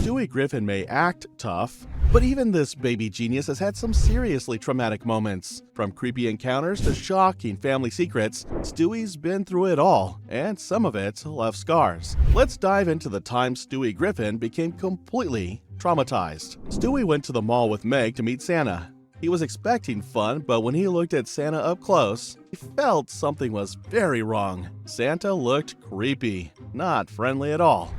Stewie Griffin may act tough, but even this baby genius has had some seriously traumatic moments. From creepy encounters to shocking family secrets, Stewie's been through it all, and some of it left scars. Let's dive into the time Stewie Griffin became completely traumatized. Stewie went to the mall with Meg to meet Santa. He was expecting fun, but when he looked at Santa up close, he felt something was very wrong. Santa looked creepy, not friendly at all.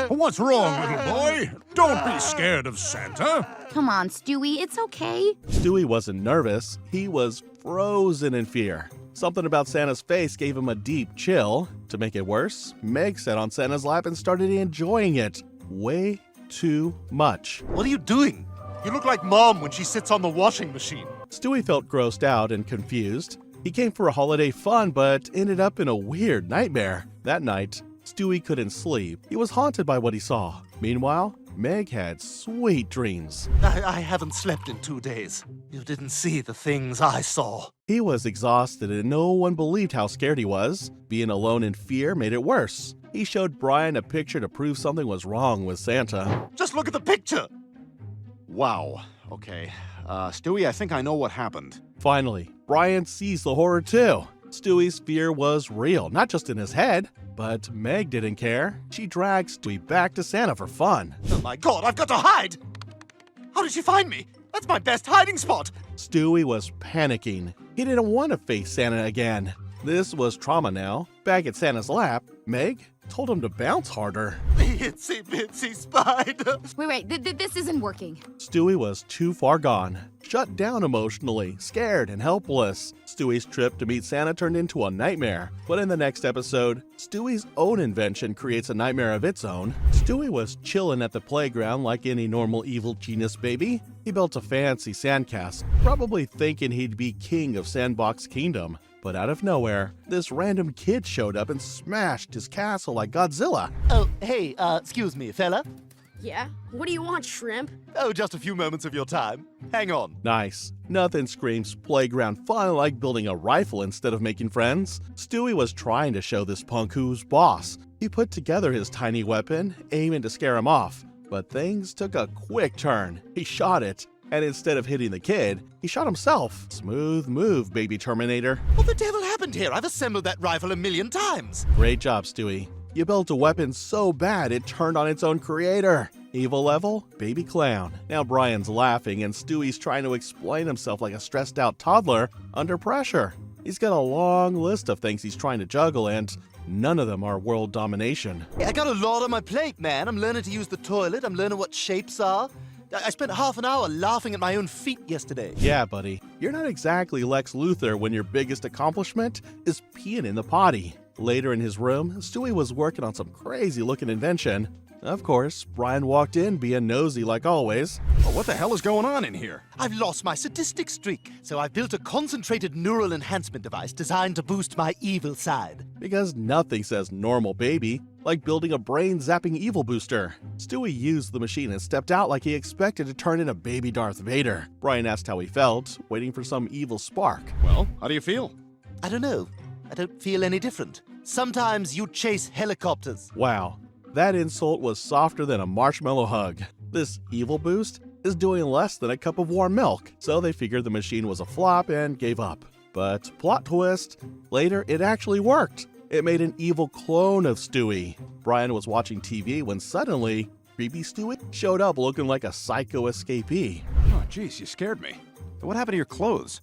What's wrong, little boy? Don't be scared of Santa. Come on, Stewie, it's okay. Stewie wasn't nervous, he was frozen in fear. Something about Santa's face gave him a deep chill. To make it worse, Meg sat on Santa's lap and started enjoying it way too much. What are you doing? You look like Mom when she sits on the washing machine. Stewie felt grossed out and confused. He came for a holiday fun, but ended up in a weird nightmare. That night, Stewie couldn't sleep. He was haunted by what he saw. Meanwhile, Meg had sweet dreams. I haven't slept in 2 days. You didn't see the things I saw. He was exhausted and no one believed how scared he was. Being alone in fear made it worse. He showed Brian a picture to prove something was wrong with Santa. Just look at the picture. Wow. Okay. Stewie, I think I know what happened. Finally, Brian sees the horror too. Stewie's fear was real, not just in his head. But Meg didn't care. She dragged Stewie back to Santa for fun. Oh my God, I've got to hide! How did she find me? That's my best hiding spot! Stewie was panicking. He didn't want to face Santa again. This was trauma now. Back at Santa's lap, Meg told him to bounce harder. The itsy bitsy spider! Wait, this isn't working. Stewie was too far gone, shut down emotionally, scared and helpless. Stewie's trip to meet Santa turned into a nightmare. But in the next episode, Stewie's own invention creates a nightmare of its own. Stewie was chilling at the playground like any normal evil genius baby. He built a fancy sandcastle, probably thinking he'd be king of Sandbox Kingdom. But out of nowhere, this random kid showed up and smashed his castle like Godzilla. Oh, hey, excuse me, fella. Yeah? What do you want, shrimp? Oh, just a few moments of your time. Hang on. Nice. Nothing screams playground fun like building a rifle instead of making friends. Stewie was trying to show this punk who's boss. He put together his tiny weapon, aiming to scare him off. But things took a quick turn. He shot it, and instead of hitting the kid, he shot himself. Smooth move, baby Terminator. What the devil happened here? I've assembled that rifle 1,000,000 times. Great job, Stewie. You built a weapon so bad it turned on its own creator. Evil level, baby clown. Now Brian's laughing and Stewie's trying to explain himself like a stressed out toddler under pressure. He's got a long list of things he's trying to juggle and none of them are world domination. I got a lot on my plate, man. I'm learning to use the toilet. I'm learning what shapes are. I spent half an hour laughing at my own feet yesterday. Yeah, buddy. You're not exactly Lex Luthor when your biggest accomplishment is peeing in the potty. Later in his room, Stewie was working on some crazy-looking invention. Of course, Brian walked in being nosy like always. Well, what the hell is going on in here? I've lost my sadistic streak, so I've built a concentrated neural enhancement device designed to boost my evil side. Because nothing says normal baby like building a brain-zapping evil booster. Stewie used the machine and stepped out like he expected to turn into baby Darth Vader. Brian asked how he felt, waiting for some evil spark. Well, how do you feel? I don't know. I don't feel any different. Sometimes you chase helicopters. Wow, that insult was softer than a marshmallow hug. This evil boost is doing less than a cup of warm milk, so they figured the machine was a flop and gave up. But plot twist, later it actually worked. It made an evil clone of Stewie. Brian was watching TV when suddenly, creepy Stewie showed up looking like a psycho escapee. Oh, jeez, you scared me. What happened to your clothes?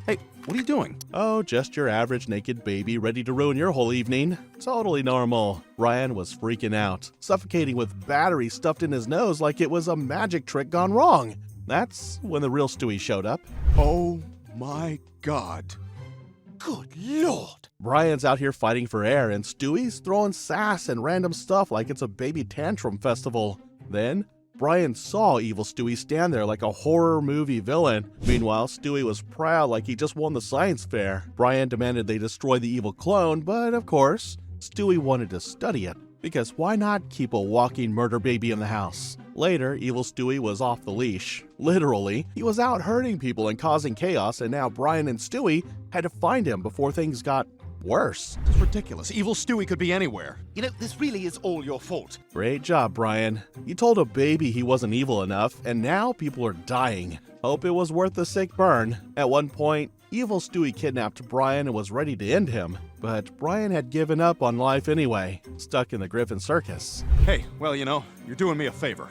Hey, what are you doing? Oh, just your average naked baby ready to ruin your whole evening. Totally normal. Brian was freaking out, suffocating with batteries stuffed in his nose like it was a magic trick gone wrong. That's when the real Stewie showed up. Oh my God. Good Lord. Brian's out here fighting for air and Stewie's throwing sass and random stuff like it's a baby tantrum festival. Then, Brian saw evil Stewie stand there like a horror movie villain. Meanwhile, Stewie was proud like he just won the science fair. Brian demanded they destroy the evil clone, but of course, Stewie wanted to study it. Because why not keep a walking murder baby in the house? Later, evil Stewie was off the leash. Literally, he was out hurting people and causing chaos, and now Brian and Stewie had to find him before things got worse. It's ridiculous. Evil Stewie could be anywhere. You know, this really is all your fault. Great job, Brian. You told a baby he wasn't evil enough, and now people are dying. Hope it was worth the sick burn. At one point, evil Stewie kidnapped Brian and was ready to end him. But Brian had given up on life anyway, stuck in the Griffin circus. Hey, well, you're doing me a favor.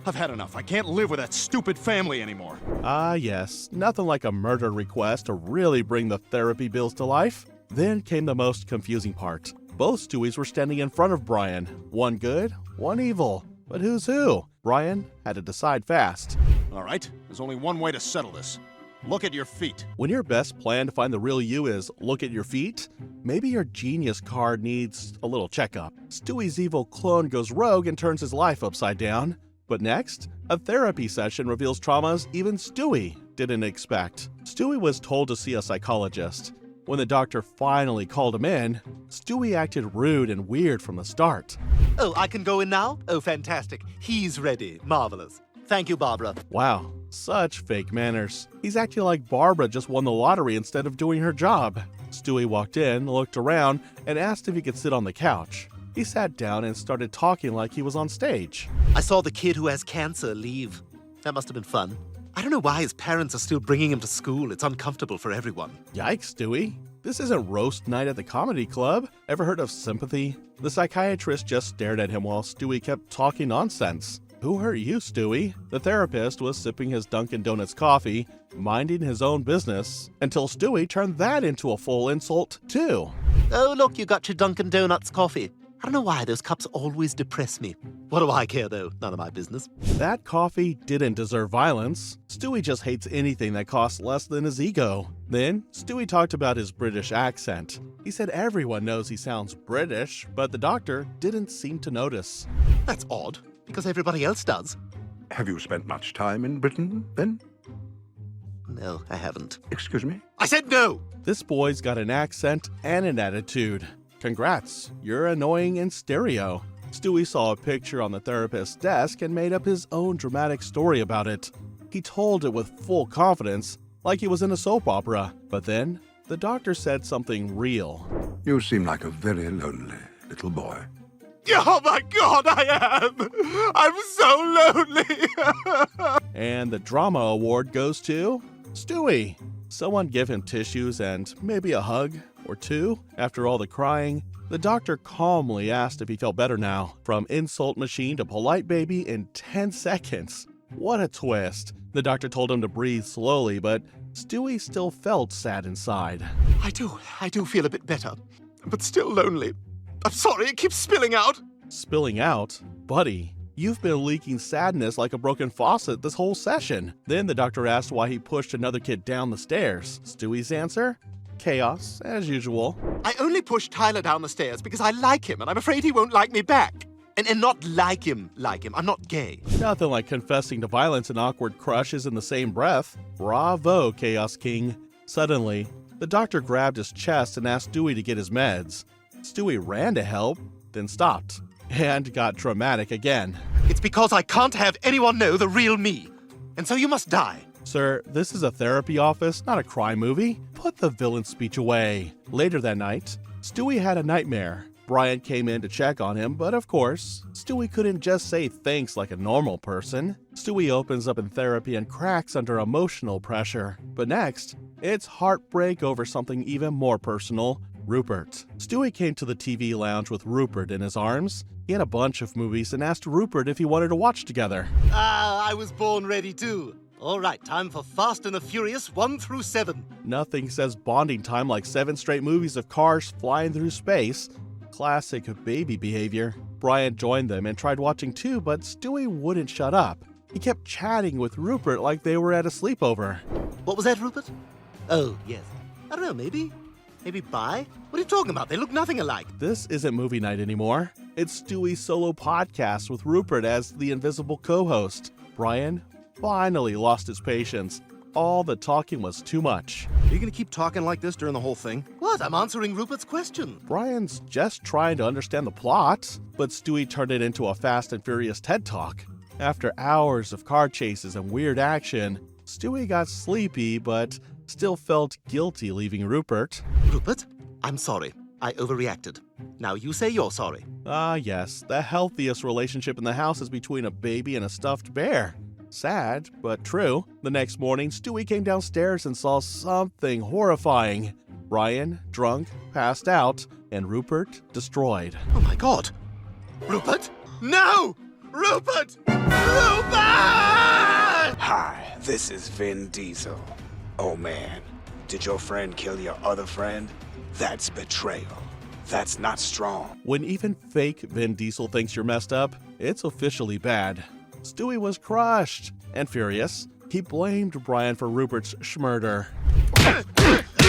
I've had enough. I can't live with that stupid family anymore. Ah, yes, nothing like a murder request to really bring the therapy bills to life. Then came the most confusing part. Both Stewies were standing in front of Brian. One good, one evil. But who's who? Brian had to decide fast. All right, there's only one way to settle this. Look at your feet. When your best plan to find the real you is look at your feet, maybe your genius card needs a little checkup. Stewie's evil clone goes rogue and turns his life upside down. But next, a therapy session reveals traumas even Stewie didn't expect. Stewie was told to see a psychologist. When the doctor finally called him in, Stewie acted rude and weird from the start. Oh, I can go in now? Oh, fantastic. He's ready. Marvelous. Thank you, Barbara. Wow, such fake manners. He's acting like Barbara just won the lottery instead of doing her job. Stewie walked in, looked around, and asked if he could sit on the couch. He sat down and started talking like he was on stage. I saw the kid who has cancer leave. That must have been fun. I don't know why his parents are still bringing him to school. It's uncomfortable for everyone. Yikes, Stewie. This isn't roast night at the comedy club. Ever heard of sympathy? The psychiatrist just stared at him while Stewie kept talking nonsense. Who hurt you, Stewie? The therapist was sipping his Dunkin' Donuts coffee, minding his own business, until Stewie turned that into a full insult, too. Oh, look, you got your Dunkin' Donuts coffee. I don't know why those cups always depress me. What do I care, though? None of my business. That coffee didn't deserve violence. Stewie just hates anything that costs less than his ego. Then, Stewie talked about his British accent. He said everyone knows he sounds British, but the doctor didn't seem to notice. That's odd, because everybody else does. Have you spent much time in Britain, then? No, I haven't. Excuse me? I said no! This boy's got an accent and an attitude. Congrats, you're annoying in stereo. Stewie saw a picture on the therapist's desk and made up his own dramatic story about it. He told it with full confidence, like he was in a soap opera. But then, the doctor said something real. You seem like a very lonely little boy. Oh my God, I am! I'm so lonely! And the drama award goes to Stewie. Someone give him tissues and maybe a hug or two. After all the crying, the doctor calmly asked if he felt better now. From insult machine to polite baby in 10 seconds. What a twist. The doctor told him to breathe slowly, but Stewie still felt sad inside. I do feel a bit better, but still lonely. I'm sorry, it keeps spilling out. Spilling out? Buddy, you've been leaking sadness like a broken faucet this whole session. Then the doctor asked why he pushed another kid down the stairs. Stewie's answer? Chaos, as usual. I only pushed Tyler down the stairs because I like him, and I'm afraid he won't like me back. And not like him. I'm not gay. Nothing like confessing to violence and awkward crushes in the same breath. Bravo, Chaos King. Suddenly, the doctor grabbed his chest and asked Stewie to get his meds. Stewie ran to help, then stopped, and got dramatic again. It's because I can't have anyone know the real me. And so you must die. Sir, this is a therapy office, not a crime movie. Put the villain speech away. Later that night, Stewie had a nightmare. Brian came in to check on him, but of course, Stewie couldn't just say thanks like a normal person. Stewie opens up in therapy and cracks under emotional pressure. But next, it's heartbreak over something even more personal. Rupert. Stewie came to the TV lounge with Rupert in his arms. He had a bunch of movies and asked Rupert if he wanted to watch together. Ah, I was born ready too. All right, time for Fast and the Furious 1 through 7. Nothing says bonding time like 7 straight movies of cars flying through space. Classic baby behavior. Brian joined them and tried watching too, but Stewie wouldn't shut up. He kept chatting with Rupert like they were at a sleepover. What was that, Rupert? Oh, yes. I don't know, maybe? Maybe bi? What are you talking about? They look nothing alike. This isn't movie night anymore. It's Stewie's solo podcast with Rupert as the invisible co-host. Brian finally lost his patience. All the talking was too much. Are you gonna keep talking like this during the whole thing? What? I'm answering Rupert's question. Brian's just trying to understand the plot, but Stewie turned it into a Fast and Furious TED Talk. After hours of car chases and weird action, Stewie got sleepy but still felt guilty leaving Rupert. Rupert, I'm sorry. I overreacted. Now you say you're sorry. Ah, yes, the healthiest relationship in the house is between a baby and a stuffed bear. Sad, but true. The next morning, Stewie came downstairs and saw something horrifying. Brian, drunk, passed out, and Rupert, destroyed. Oh my God! Rupert? No! Rupert! Rupert! Hi, this is Vin Diesel. Oh man, did your friend kill your other friend? That's betrayal. That's not strong. When even fake Vin Diesel thinks you're messed up, it's officially bad. Stewie was crushed and furious. He blamed Brian for Rupert's schmurder.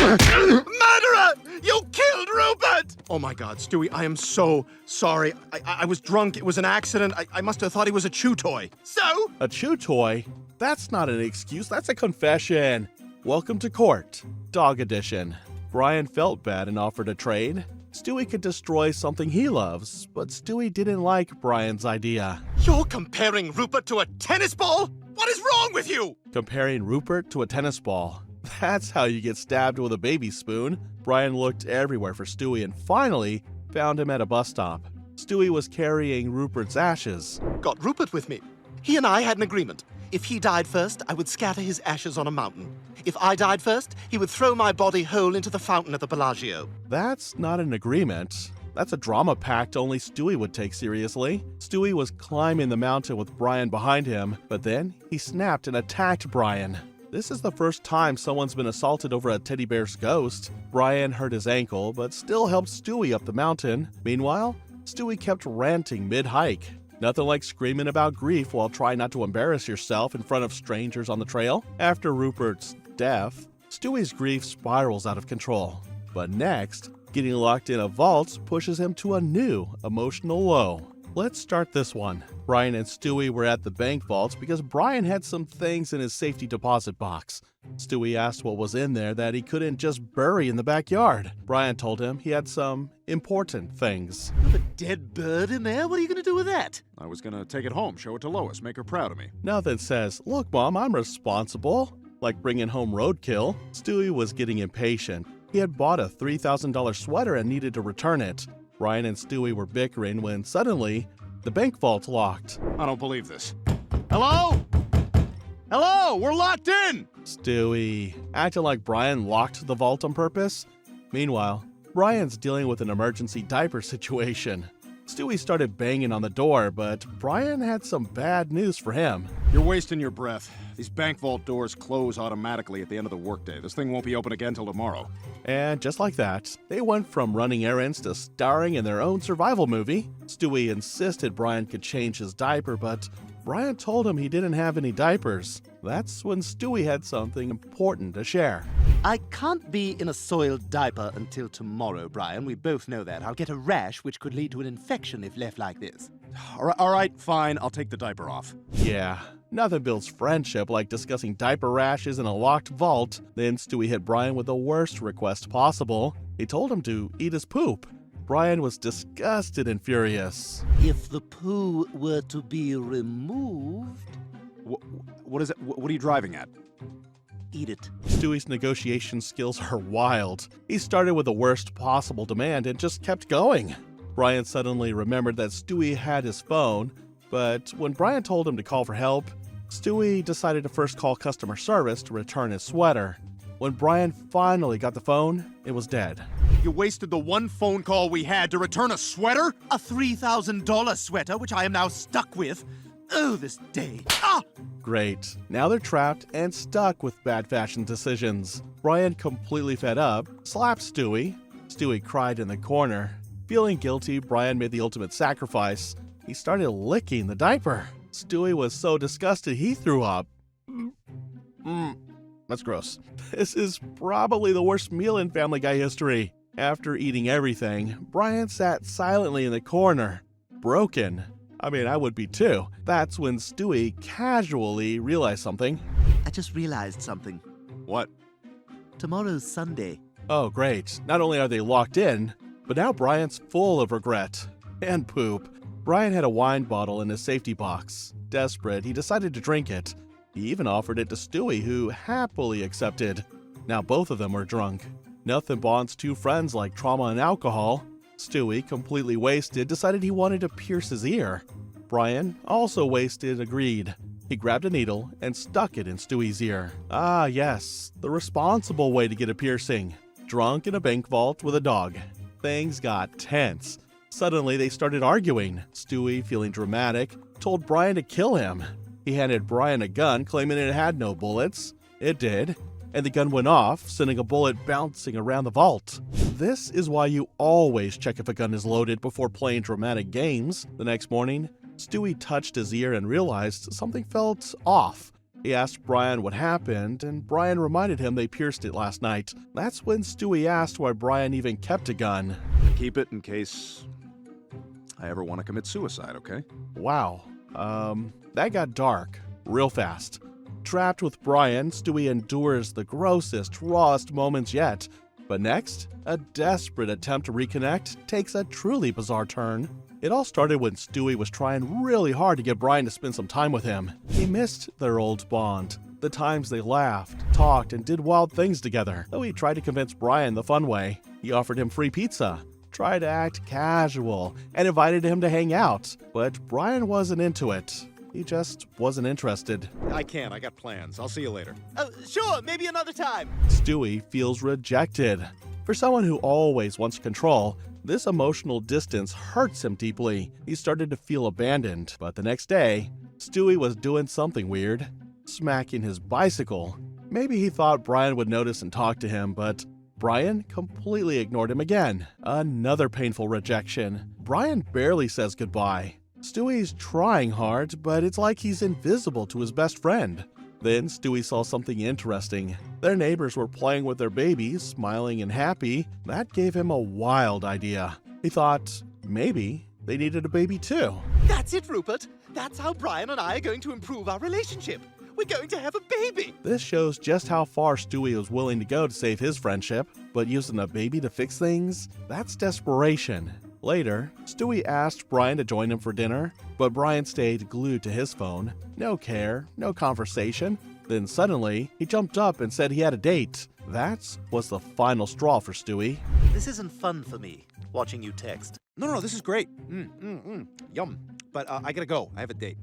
Murderer! You killed Rupert! Oh my God, Stewie, I am so sorry. I was drunk. It was an accident. I must have thought he was a chew toy. So? A chew toy? That's not an excuse, that's a confession. Welcome to court, Dog Edition. Brian felt bad and offered a trade. Stewie could destroy something he loves, but Stewie didn't like Brian's idea. You're comparing Rupert to a tennis ball? What is wrong with you? Comparing Rupert to a tennis ball. That's how you get stabbed with a baby spoon. Brian looked everywhere for Stewie and finally found him at a bus stop. Stewie was carrying Rupert's ashes. Got Rupert with me. He and I had an agreement. If he died first, I would scatter his ashes on a mountain. If I died first, he would throw my body whole into the fountain at the Bellagio. That's not an agreement. That's a drama pact only Stewie would take seriously. Stewie was climbing the mountain with Brian behind him, but then he snapped and attacked Brian. This is the first time someone's been assaulted over a teddy bear's ghost. Brian hurt his ankle, but still helped Stewie up the mountain. Meanwhile, Stewie kept ranting mid-hike. Nothing like screaming about grief while trying not to embarrass yourself in front of strangers on the trail. After Rupert's death, Stewie's grief spirals out of control. But next, getting locked in a vault pushes him to a new emotional low. Let's start this one. Brian and Stewie were at the bank vault because Brian had some things in his safety deposit box. Stewie asked what was in there that he couldn't just bury in the backyard. Brian told him he had some important things. You have a dead bird in there? What are you going to do with that? I was gonna take it home, show it to Lois, make her proud of me. Nothing says, "Look, Mom, I'm responsible," like bringing home roadkill. Stewie was getting impatient. He had bought a $3,000 sweater and needed to return it. Brian and Stewie were bickering when suddenly the bank vault locked. I don't believe this. Hello? Hello, we're locked in! Stewie acted like Brian locked the vault on purpose. Meanwhile, Brian's dealing with an emergency diaper situation. Stewie started banging on the door, but Brian had some bad news for him. You're wasting your breath. These bank vault doors close automatically at the end of the workday. This thing won't be open again till tomorrow. And just like that, they went from running errands to starring in their own survival movie. Stewie insisted Brian could change his diaper, but Brian told him he didn't have any diapers. That's when Stewie had something important to share. I can't be in a soiled diaper until tomorrow, Brian. We both know that. I'll get a rash, which could lead to an infection if left like this. All right, fine. I'll take the diaper off. Yeah, nothing builds friendship like discussing diaper rashes in a locked vault. Then Stewie hit Brian with the worst request possible. He told him to eat his poop. Brian was disgusted and furious. If the poo were to be removed... What is it? What are you driving at? Eat it. Stewie's negotiation skills are wild. He started with the worst possible demand and just kept going. Brian suddenly remembered that Stewie had his phone, but when Brian told him to call for help, Stewie decided to first call customer service to return his sweater. When Brian finally got the phone, it was dead. You wasted the one phone call we had to return a sweater? A $3,000 sweater, which I am now stuck with. Oh, this day. Ah! Great. Now they're trapped and stuck with bad fashion decisions. Brian, completely fed up, slapped Stewie. Stewie cried in the corner. Feeling guilty, Brian made the ultimate sacrifice. He started licking the diaper. Stewie was so disgusted he threw up. That's gross. This is probably the worst meal in Family Guy history. After eating everything, Brian sat silently in the corner, broken. I mean, I would be too. That's when Stewie casually realized something. I just realized something. What? Tomorrow's Sunday. Oh, great. Not only are they locked in, but now Brian's full of regret and poop. Brian had a wine bottle in his safety box. Desperate, he decided to drink it. He even offered it to Stewie, who happily accepted. Now both of them were drunk. Nothing bonds two friends like trauma and alcohol. Stewie, completely wasted, decided he wanted to pierce his ear. Brian, also wasted, agreed. He grabbed a needle and stuck it in Stewie's ear. Ah, yes, the responsible way to get a piercing. Drunk in a bank vault with a dog. Things got tense. Suddenly, they started arguing. Stewie, feeling dramatic, told Brian to kill him. He handed Brian a gun, claiming it had no bullets. It did, and the gun went off, sending a bullet bouncing around the vault. This is why you always check if a gun is loaded before playing dramatic games. The next morning, Stewie touched his ear and realized something felt off. He asked Brian what happened, and Brian reminded him they pierced it last night. That's when Stewie asked why Brian even kept a gun. Keep it in case I ever want to commit suicide, okay? Wow, that got dark real fast. Trapped with Brian, Stewie endures the grossest, rawest moments yet. But next, a desperate attempt to reconnect takes a truly bizarre turn. It all started when Stewie was trying really hard to get Brian to spend some time with him. He missed their old bond, the times they laughed, talked, and did wild things together. Though he tried to convince Brian the fun way. He offered him free pizza, tried to act casual, and invited him to hang out. But Brian wasn't into it. He just wasn't interested. I can't. I got plans. I'll see you later. Oh, sure, maybe another time. Stewie feels rejected. For someone who always wants control, this emotional distance hurts him deeply. He started to feel abandoned. But the next day, Stewie was doing something weird, smacking his bicycle. Maybe he thought Brian would notice and talk to him, but Brian completely ignored him again. Another painful rejection. Brian barely says goodbye. Stewie's trying hard, but it's like he's invisible to his best friend. Then Stewie saw something interesting. Their neighbors were playing with their babies, smiling and happy. That gave him a wild idea. He thought maybe they needed a baby too. That's it, Rupert. That's how Brian and I are going to improve our relationship. We're going to have a baby. This shows just how far Stewie was willing to go to save his friendship, but using a baby to fix things? That's desperation. Later, Stewie asked Brian to join him for dinner, but Brian stayed glued to his phone. No care, no conversation. Then suddenly, he jumped up and said he had a date. That was the final straw for Stewie. This isn't fun for me, watching you text. No, this is great. Yum. But I gotta go. I have a date.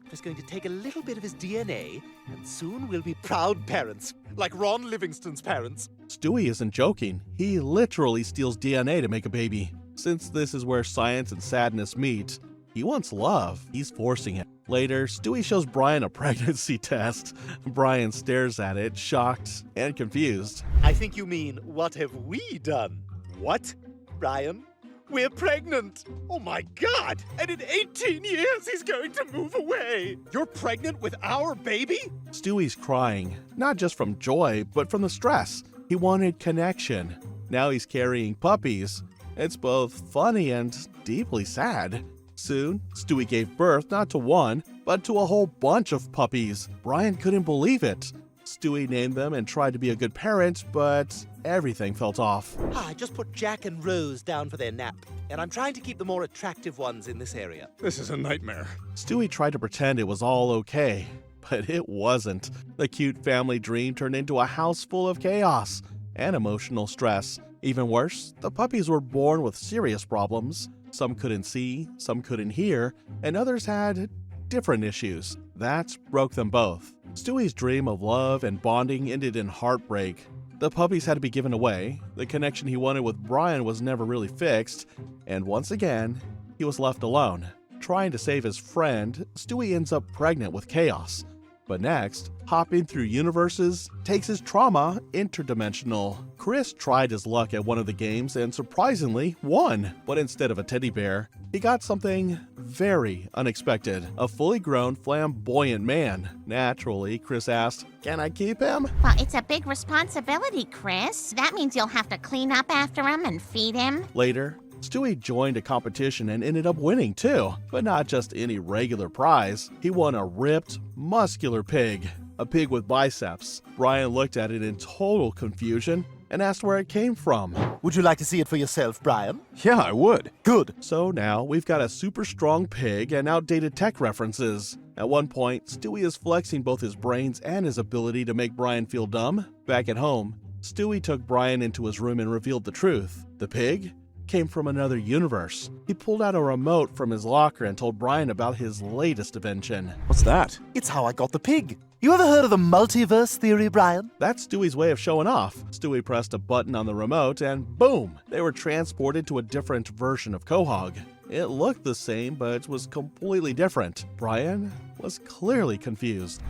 Just going to take a little bit of his DNA, and soon we'll be proud parents, like Ron Livingston's parents. Stewie isn't joking. He literally steals DNA to make a baby. Since this is where science and sadness meet, he wants love. He's forcing it. Later, Stewie shows Brian a pregnancy test. Brian stares at it, shocked and confused. I think you mean, what have we done? What? Brian, we're pregnant. Oh my God! And in 18 years, he's going to move away. You're pregnant with our baby? Stewie's crying, not just from joy, but from the stress. He wanted connection. Now he's carrying puppies. It's both funny and deeply sad. Soon, Stewie gave birth not to one, but to a whole bunch of puppies. Brian couldn't believe it. Stewie named them and tried to be a good parent, but everything felt off. I just put Jack and Rose down for their nap, and I'm trying to keep the more attractive ones in this area. This is a nightmare. Stewie tried to pretend it was all okay, but it wasn't. The cute family dream turned into a house full of chaos and emotional stress. Even worse, the puppies were born with serious problems. Some couldn't see, some couldn't hear, and others had different issues. That broke them both. Stewie's dream of love and bonding ended in heartbreak. The puppies had to be given away, the connection he wanted with Brian was never really fixed, and once again, he was left alone. Trying to save his friend, Stewie ends up pregnant with Chaos. But next, hopping through universes takes his trauma interdimensional. Chris tried his luck at one of the games and surprisingly won. But instead of a teddy bear, he got something very unexpected. A fully grown, flamboyant man. Naturally, Chris asked, "Can I keep him?" Well, it's a big responsibility, Chris. That means you'll have to clean up after him and feed him. Later, Stewie joined a competition and ended up winning too, but not just any regular prize. He won a ripped, muscular pig, a pig with biceps. Brian looked at it in total confusion and asked where it came from. Would you like to see it for yourself, Brian? Yeah, I would. Good. So now we've got a super strong pig and outdated tech references. At one point, Stewie is flexing both his brains and his ability to make Brian feel dumb. Back at home, Stewie took Brian into his room and revealed the truth. The pig came from another universe. He pulled out a remote from his locker and told Brian about his latest invention. What's that? It's how I got the pig. You ever heard of the multiverse theory, Brian? That's Stewie's way of showing off. Stewie pressed a button on the remote and boom! They were transported to a different version of Quahog. It looked the same, but was completely different. Brian was clearly confused.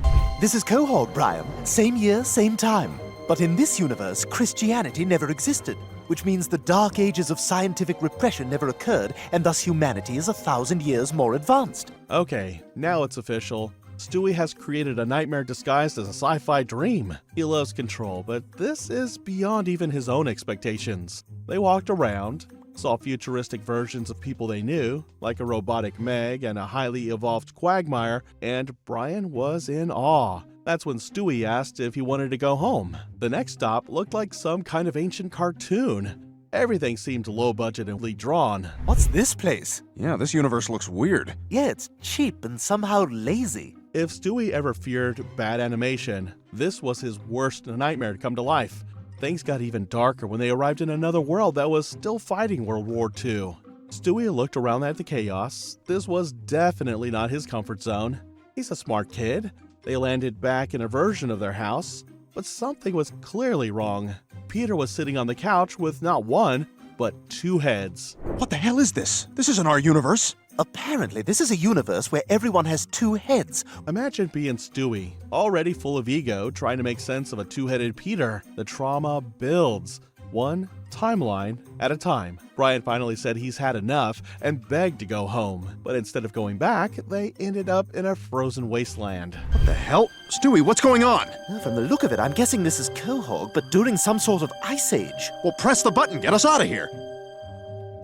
This is Quahog, Brian. Same year, same time. But in this universe, Christianity never existed, which means the dark ages of scientific repression never occurred, and thus humanity is 1,000 years more advanced. Okay, now it's official. Stewie has created a nightmare disguised as a sci-fi dream. He loves control, but this is beyond even his own expectations. They walked around, saw futuristic versions of people they knew, like a robotic Meg and a highly evolved Quagmire, and Brian was in awe. That's when Stewie asked if he wanted to go home. The next stop looked like some kind of ancient cartoon. Everything seemed low-budgetedly drawn. What's this place? Yeah, this universe looks weird. Yeah, it's cheap and somehow lazy. If Stewie ever feared bad animation, this was his worst nightmare to come to life. Things got even darker when they arrived in another world that was still fighting World War II. Stewie looked around at the chaos. This was definitely not his comfort zone. He's a smart kid. They landed back in a version of their house, but something was clearly wrong. Peter was sitting on the couch with not one, but two heads. What the hell is this? This isn't our universe. Apparently, this is a universe where everyone has two heads. Imagine being Stewie, already full of ego, trying to make sense of a two-headed Peter. The trauma builds, one timeline at a time. Brian finally said he's had enough and begged to go home. But instead of going back, they ended up in a frozen wasteland. What the hell? Stewie, what's going on? Well, from the look of it, I'm guessing this is Quahog, but during some sort of ice age. Well, press the button. Get us out of here.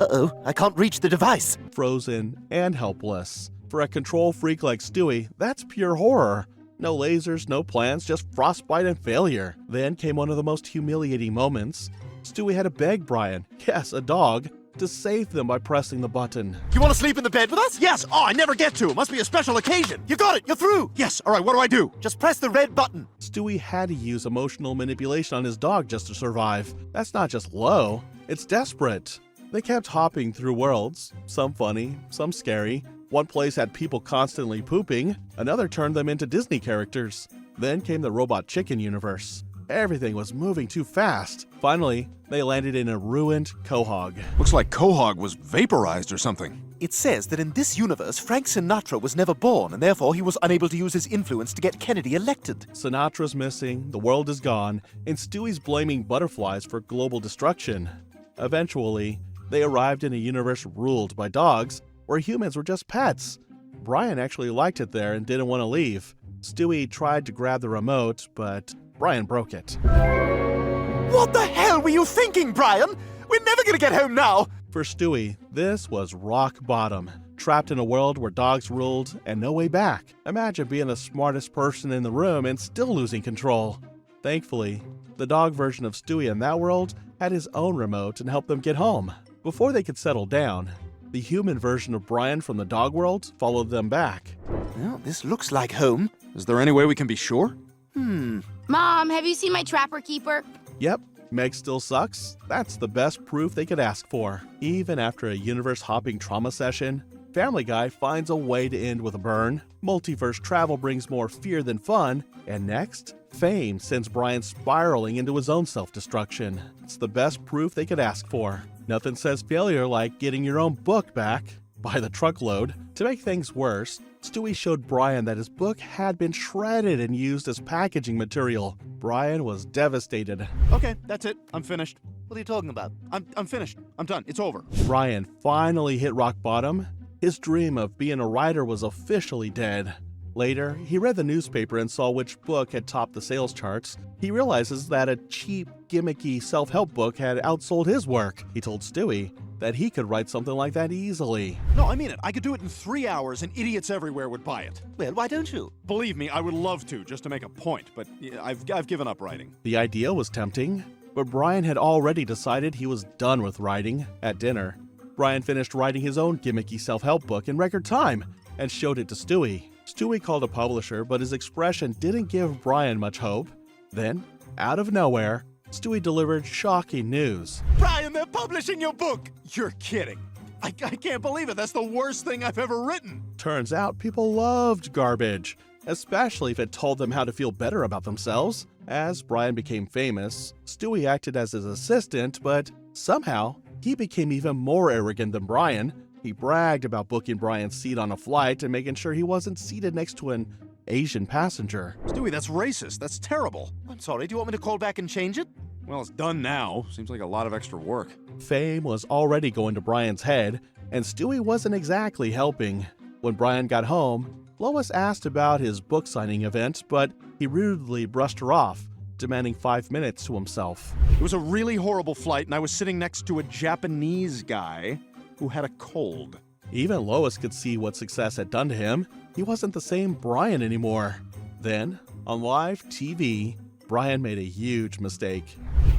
Uh-oh, I can't reach the device. Frozen and helpless. For a control freak like Stewie, that's pure horror. No lasers, no plans, just frostbite and failure. Then came one of the most humiliating moments. Stewie had to beg Brian, yes, a dog, to save them by pressing the button. You want to sleep in the bed with us? Yes. Oh, I never get to. Must be a special occasion. You got it, you're through. Yes. All right, what do I do? Just press the red button. Stewie had to use emotional manipulation on his dog just to survive. That's not just low, it's desperate. They kept hopping through worlds, some funny, some scary. One place had people constantly pooping, another turned them into Disney characters. Then came the robot chicken universe. Everything was moving too fast. Finally, they landed in a ruined Quahog. Looks like Quahog was vaporized or something. It says that in this universe, Frank Sinatra was never born, and therefore he was unable to use his influence to get Kennedy elected. Sinatra's missing, the world is gone, and Stewie's blaming butterflies for global destruction. Eventually, they arrived in a universe ruled by dogs, where humans were just pets. Brian actually liked it there and didn't want to leave. Stewie tried to grab the remote, but Brian broke it. What the hell were you thinking, Brian? We're never gonna get home now! For Stewie, this was rock bottom. Trapped in a world where dogs ruled and no way back. Imagine being the smartest person in the room and still losing control. Thankfully, the dog version of Stewie in that world had his own remote and helped them get home. Before they could settle down, the human version of Brian from the dog world followed them back. Well, this looks like home. Is there any way we can be sure? Mom, have you seen my trapper keeper? Yep, Meg still sucks. That's the best proof they could ask for. Even after a universe-hopping trauma session, Family Guy finds a way to end with a burn. Multiverse travel brings more fear than fun. And next, fame sends Brian spiraling into his own self-destruction. It's the best proof they could ask for. Nothing says failure like getting your own book back by the truckload. To make things worse, Stewie showed Brian that his book had been shredded and used as packaging material. Brian was devastated. Okay, that's it. I'm finished. What are you talking about? I'm finished. I'm done. It's over. Brian finally hit rock bottom. His dream of being a writer was officially dead. Later, he read the newspaper and saw which book had topped the sales charts. He realizes that a cheap, gimmicky self-help book had outsold his work. He told Stewie that he could write something like that easily. No, I mean it. I could do it in 3 hours and idiots everywhere would buy it. Well, why don't you? Believe me, I would love to, just to make a point, but yeah, I've given up writing. The idea was tempting, but Brian had already decided he was done with writing. At dinner, Brian finished writing his own gimmicky self-help book in record time and showed it to Stewie. Stewie called a publisher, but his expression didn't give Brian much hope. Then, out of nowhere, Stewie delivered shocking news. Brian, they're publishing your book! You're kidding. I can't believe it. That's the worst thing I've ever written. Turns out people loved garbage, especially if it told them how to feel better about themselves. As Brian became famous, Stewie acted as his assistant, but somehow he became even more arrogant than Brian. He bragged about booking Brian's seat on a flight and making sure he wasn't seated next to an Asian passenger. Stewie, that's racist. That's terrible. I'm sorry, do you want me to call back and change it? Well, it's done now. Seems like a lot of extra work. Fame was already going to Brian's head, and Stewie wasn't exactly helping. When Brian got home, Lois asked about his book signing event, but he rudely brushed her off, demanding 5 minutes to himself. It was a really horrible flight, and I was sitting next to a Japanese guy who had a cold. Even Lois could see what success had done to him. He wasn't the same Brian anymore. Then, on live TV, Brian made a huge mistake.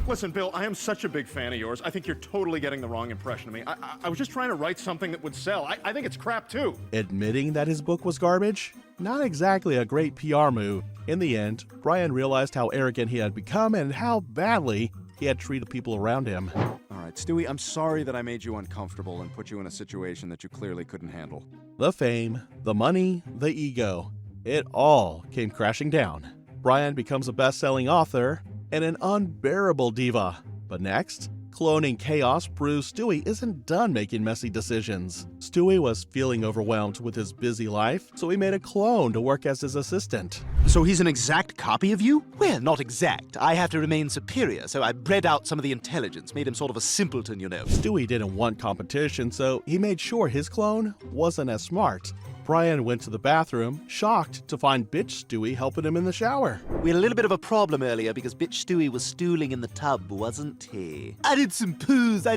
Listen, Bill, I am such a big fan of yours. I think you're totally getting the wrong impression of me. I was just trying to write something that would sell. I think it's crap, too. Admitting that his book was garbage? Not exactly a great PR move. In the end, Brian realized how arrogant he had become and how badly he had treated people around him. All right, Stewie, I'm sorry that I made you uncomfortable and put you in a situation that you clearly couldn't handle. The fame, the money, the ego, it all came crashing down. Brian becomes a best-selling author and an unbearable diva. But next, cloning chaos proves Stewie isn't done making messy decisions. Stewie was feeling overwhelmed with his busy life, so he made a clone to work as his assistant. So he's an exact copy of you? Well, not exact. I have to remain superior, so I bred out some of the intelligence, made him sort of a simpleton, you know. Stewie didn't want competition, so he made sure his clone wasn't as smart. Brian went to the bathroom, shocked to find Bitch Stewie helping him in the shower. We had a little bit of a problem earlier because Bitch Stewie was stooling in the tub, wasn't he? I did some poos, I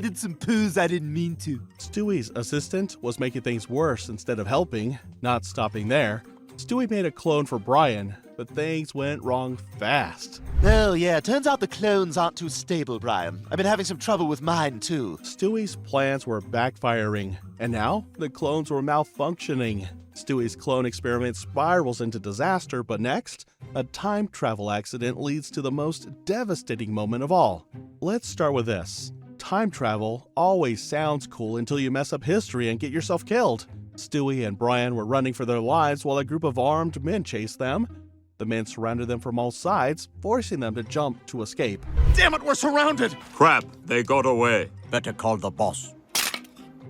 didn't mean to. Stewie's assistant was making things worse instead of helping. Not stopping there, Stewie made a clone for Brian, but things went wrong fast. Oh yeah, turns out the clones aren't too stable, Brian. I've been having some trouble with mine too. Stewie's plans were backfiring, and now the clones were malfunctioning. Stewie's clone experiment spirals into disaster, but next, a time travel accident leads to the most devastating moment of all. Let's start with this. Time travel always sounds cool until you mess up history and get yourself killed. Stewie and Brian were running for their lives while a group of armed men chased them. The men surrounded them from all sides, forcing them to jump to escape. Damn it, we're surrounded! Crap, they got away. Better call the boss.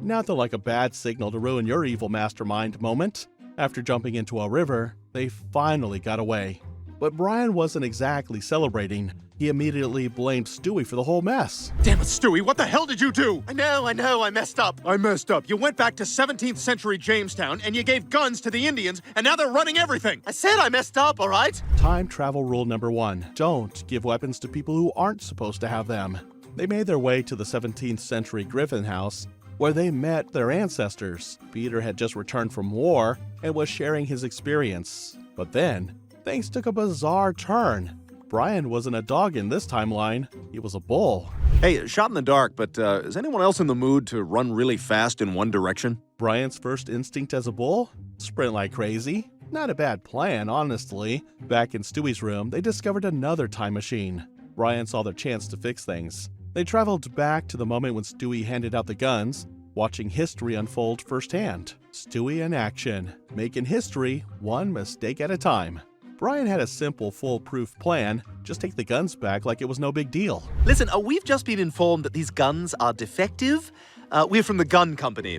Nothing like a bad signal to ruin your evil mastermind moment. After jumping into a river, they finally got away. But Brian wasn't exactly celebrating. He immediately blamed Stewie for the whole mess. Damn it, Stewie, what the hell did you do? I know, I messed up. I messed up. You went back to 17th century Jamestown and you gave guns to the Indians and now they're running everything. I said I messed up, all right? Time travel rule number 1. Don't give weapons to people who aren't supposed to have them. They made their way to the 17th century Griffin house, where they met their ancestors. Peter had just returned from war and was sharing his experience. But then, things took a bizarre turn. Brian wasn't a dog in this timeline, he was a bull. Hey, shot in the dark, but is anyone else in the mood to run really fast in one direction? Brian's first instinct as a bull? Sprint like crazy? Not a bad plan, honestly. Back in Stewie's room, they discovered another time machine. Brian saw their chance to fix things. They traveled back to the moment when Stewie handed out the guns, watching history unfold firsthand. Stewie in action, making history one mistake at a time. Brian had a simple, foolproof plan. Just take the guns back like it was no big deal. Listen, we've just been informed that these guns are defective. We're from the gun company.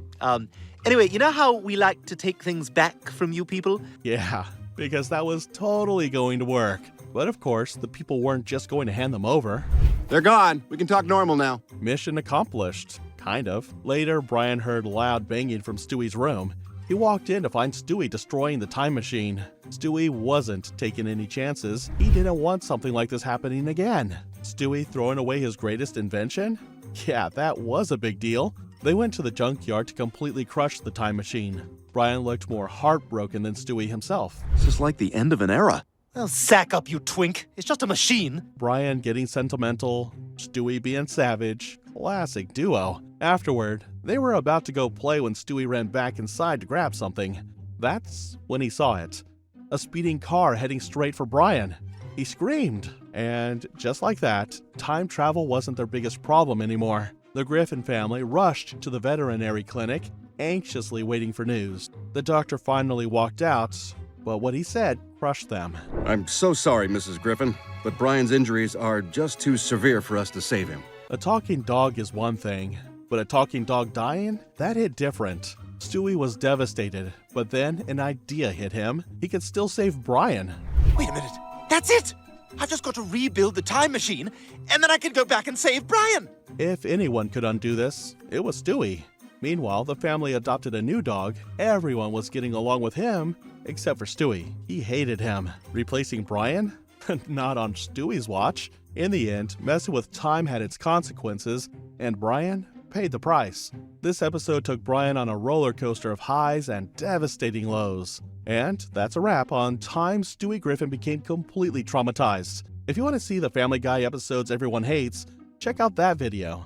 Anyway, you know how we like to take things back from you people? Yeah, because that was totally going to work. But of course, the people weren't just going to hand them over. They're gone. We can talk normal now. Mission accomplished. Kind of. Later, Brian heard loud banging from Stewie's room. He walked in to find Stewie destroying the time machine. Stewie wasn't taking any chances. He didn't want something like this happening again. Stewie throwing away his greatest invention? Yeah, that was a big deal. They went to the junkyard to completely crush the time machine. Brian looked more heartbroken than Stewie himself. This is like the end of an era. Well, sack up, you twink. It's just a machine. Brian getting sentimental, Stewie being savage. Classic duo. Afterward, they were about to go play when Stewie ran back inside to grab something. That's when he saw it. a speeding car heading straight for Brian. He screamed, and just like that, time travel wasn't their biggest problem anymore. The Griffin family rushed to the veterinary clinic, anxiously waiting for news. The doctor finally walked out, but what he said crushed them. I'm so sorry, Mrs. Griffin, but Brian's injuries are just too severe for us to save him. A talking dog is one thing, but a talking dog dying? That hit different. Stewie was devastated, but then an idea hit him. He could still save Brian. Wait a minute. That's it! I've just got to rebuild the time machine, and then I can go back and save Brian! If anyone could undo this, it was Stewie. Meanwhile, the family adopted a new dog. Everyone was getting along with him, except for Stewie. He hated him. Replacing Brian? Not on Stewie's watch. In the end, messing with time had its consequences, and Brian paid the price. This episode took Brian on a roller coaster of highs and devastating lows. And that's a wrap on Time Stewie Griffin became completely traumatized. If you want to see the Family Guy episodes everyone hates, check out that video.